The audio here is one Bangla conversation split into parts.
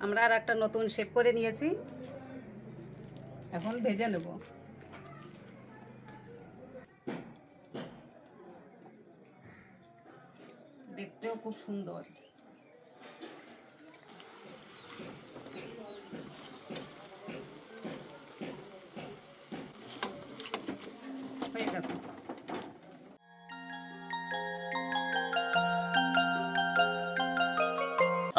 আমরা আর একটা নতুন শেপ করে নিয়েছি, এখন ভেজে নেব। দেখতেও খুব সুন্দর। হয়ে গেছে।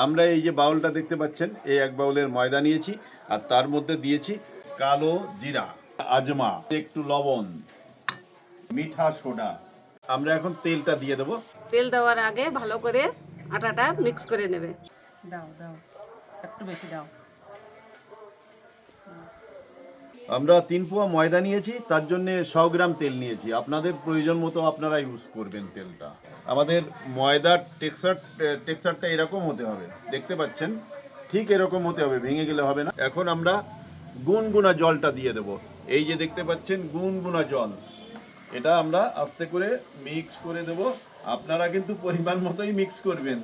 আমরা এই যে বাউলটা দেখতে পাচ্ছেন, এই এক বাউলের ময়দা নিয়েছি আর তার মধ্যে দিয়েছি কালো জিরা, আজমা, একটু লবণ, মিঠা সোডা। আমরা এখন তেলটা দিয়ে দেবো। তেল দেওয়ার আগে ভালো করে আটাটা মিক্স করে নেবে। দাও দাও, একটু বেশি দাও। আমরা 3 পোয়া ময়দা নিয়েছি, তার জন্য 100 গ্রাম তেল নিয়েছি। আপনাদের প্রয়োজন মতো আপনারা ইউজ করবেন তেলটা। আমাদের ময়দার টেক্সচারটা এরকম হতে হবে, দেখতে পাচ্ছেন, ঠিক এরকম হতে হবে, ভেঙে গেলে হবে না। এখন আমরা গুনগুনা জলটা দিয়ে দেব। এই যে দেখতে পাচ্ছেন গুনগুনা জল, এটা আমরা আস্তে করে মিক্স করে দেব। আপনারা কিন্তু পরিমাণ মতোই মিক্স করবেন,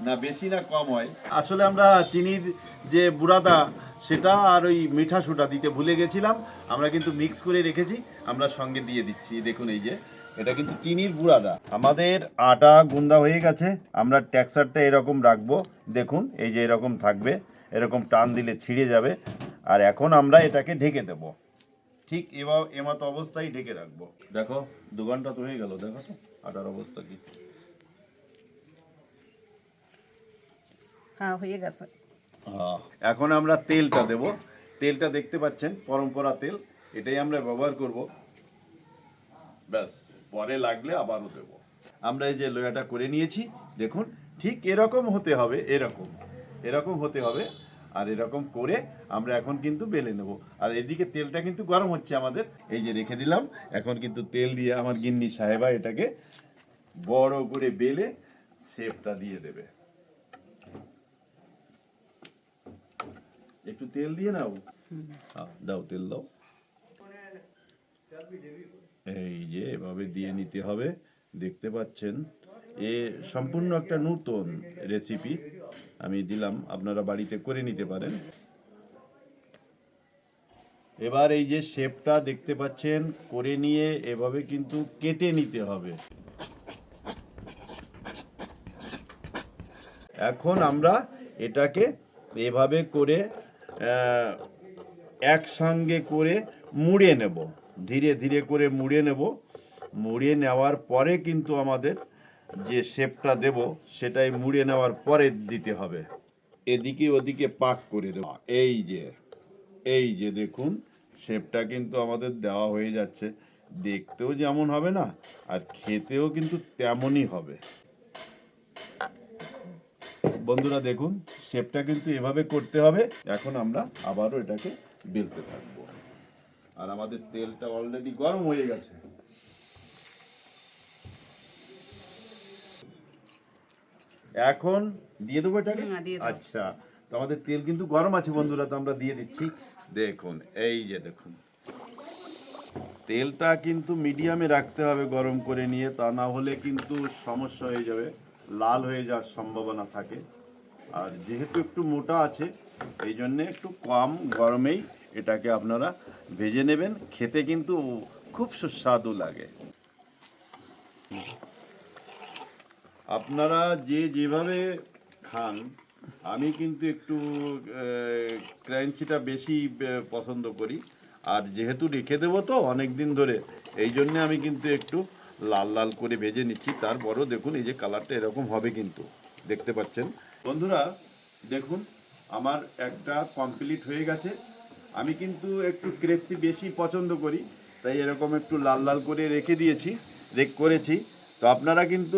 না বেশি না কম হয়। আসলে আমরা চিনির যে বুড়াদা সেটা আর ওই মিঠা সোডা দিতে ভুলে গেছিলাম, আমরা কিন্তু মিক্স করে রেখেছি, আমরা সঙ্গে দিয়ে দিচ্ছি। দেখুন এই যে এটা কিন্তু চিনির বুড়াদা। আমাদের আটা গুন্দা হয়ে গেছে, আমরা টেক্সচারটা এরকম রাখবো। দেখুন এই যে এরকম থাকবে, এরকম টান দিলে ছিঁড়ে যাবে। আর এখন আমরা এটাকে ঢেকে দেব, ঠিক এমতো অবস্থায় ঢেকে রাখবো। দেখো 2 ঘন্টা তো হয়ে গেল, দেখো তো আটার অবস্থা কি। হ্যাঁ, হয়ে গেছে। এখন আমরা তেলটা দেব। তেলটা দেখতে পাচ্ছেন পরম্পরা তেল, এটাই আমরা ব্যবহার করব। ব্যাস, পরে লাগলে আবারও দেব। আমরা এই যে লোয়াটা করে নিয়েছি, দেখুন ঠিক এরকম হতে হবে, এরকম এরকম হতে হবে। আর এরকম করে আমরা এখন কিন্তু বেলে নেব। আর এদিকে তেলটা কিন্তু গরম হচ্ছে আমাদের, এই যে রেখে দিলাম। এখন কিন্তু তেল দিয়ে আমার গিন্নি সাহেবা এটাকে বড় করে বেলে শেপটা দিয়ে দেবে। একটু তেল দিয়ে নাও, দাও তেল দাও। এই যে এভাবে দিয়ে নিতে হবে, দেখতে পাচ্ছেন। এ সম্পূর্ণ একটা নতুন রেসিপি আমি দিলাম, আপনারা বাড়িতে করে নিতে পারেন। এবার এই যে শেপটা দেখতে পাচ্ছেন করে নিয়ে এভাবে কিন্তু কেটে নিতে হবে। এখন আমরা এটাকে এভাবে করে একসঙ্গে করে মুড়ে নেব, ধীরে ধীরে করে মুড়ে নেব। মুড়ে নেওয়ার পরে কিন্তু আমাদের যে শেপটা দেব সেটাই মুড়ে নেওয়ার পরে দিতে হবে। এদিকে ওদিকে পাক করে দেব। এই যে দেখুন শেপটা কিন্তু আমাদের দেওয়া হয়ে যাচ্ছে। দেখতেও যেমন হবে না, আর খেতেও কিন্তু তেমনই হবে। বন্ধুরা দেখুন শেপটা কিন্তু এভাবে করতে হবে। এখন আমরা আবারও এটাকে বেলতে থাকবো। আর আমাদের তেলটা অলরেডি গরম হয়ে গেছে। এখন দিয়ে দেবো এটাকে। আচ্ছা, তো আমাদের তেল কিন্তু গরম আছে বন্ধুরা, তো আমরা দিয়ে দিচ্ছি। দেখুন এই যে দেখুন, তেলটা কিন্তু মিডিয়ামে রাখতে হবে গরম করে নিয়ে, তা না হলে কিন্তু সমস্যা হয়ে যাবে, লাল হয়ে যাওয়ার সম্ভাবনা থাকে। আর যেহেতু একটু মোটা আছে, এই জন্যে একটু কম গরমেই এটাকে আপনারা ভেজে নেবেন। খেতে কিন্তু খুব সুস্বাদু লাগে। আপনারা যে যেভাবে খান, আমি কিন্তু একটু ক্রাঞ্চিটা বেশি পছন্দ করি। আর যেহেতু রেখে দেবো তো অনেক দিন ধরে, এই জন্যে আমি কিন্তু একটু লাল লাল করে ভেজে নিচ্ছি। তারপরও দেখুন এই যে কালারটা এরকম হবে কিন্তু, দেখতে পাচ্ছেন বন্ধুরা। দেখুন আমার একটা কমপ্লিট হয়ে গেছে। আমি কিন্তু একটু ক্রেসি বেশি পছন্দ করি, তাই এরকম একটু লাল লাল করে রেখে দিয়েছি, করেছি। তো আপনারা কিন্তু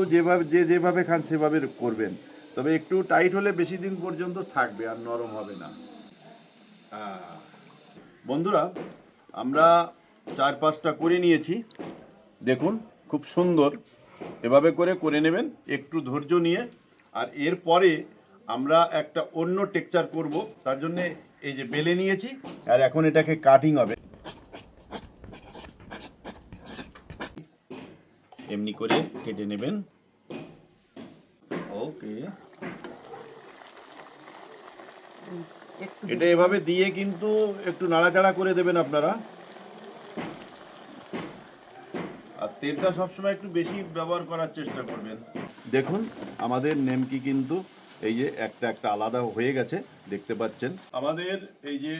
যেভাবে খান সেভাবে করবেন, তবে একটু টাইট হলে বেশি দিন পর্যন্ত থাকবে আর নরম হবে না। বন্ধুরা আমরা 4-5টা করে নিয়েছি, দেখুন খুব সুন্দর। এভাবে করে নেবেন একটু ধৈর্য নিয়ে। আর এরপরে আমরা একটা অন্য টেক্সচার করব, তার জন্য এই যে বেলে নিয়েছি, আর এখন এটাকে কাটিং হবে। এমনি করে কেটে নেবেন। ওকে, একটু এটা এভাবে দিয়ে কিন্তু একটু নাড়াচাড়া করে দেবেন আপনারা। আর তেলটা সবসময় একটু বেশি ব্যবহার করার চেষ্টা করবেন। দেখুন আমাদের নেমকি কিন্তু এই যে একটা একটা আলাদা হয়ে গেছে, দেখতে পাচ্ছেন। আমাদের এই যে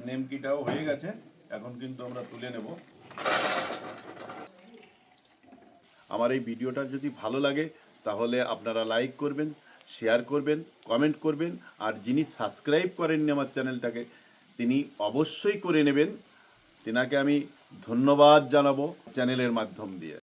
নেমকিটাও হয়ে গেছে, এখন কিন্তু আমরা তুলে নেব। আমার এই ভিডিওটা যদি ভালো লাগে তাহলে আপনারা লাইক করবেন, শেয়ার করবেন, কমেন্ট করবেন। আর যিনি সাবস্ক্রাইব করেননি আমার চ্যানেলটাকে, তিনি অবশ্যই করে নেবেন। তেনাকে আমি ধন্যবাদ জানাবো চ্যানেলের মাধ্যম দিয়ে।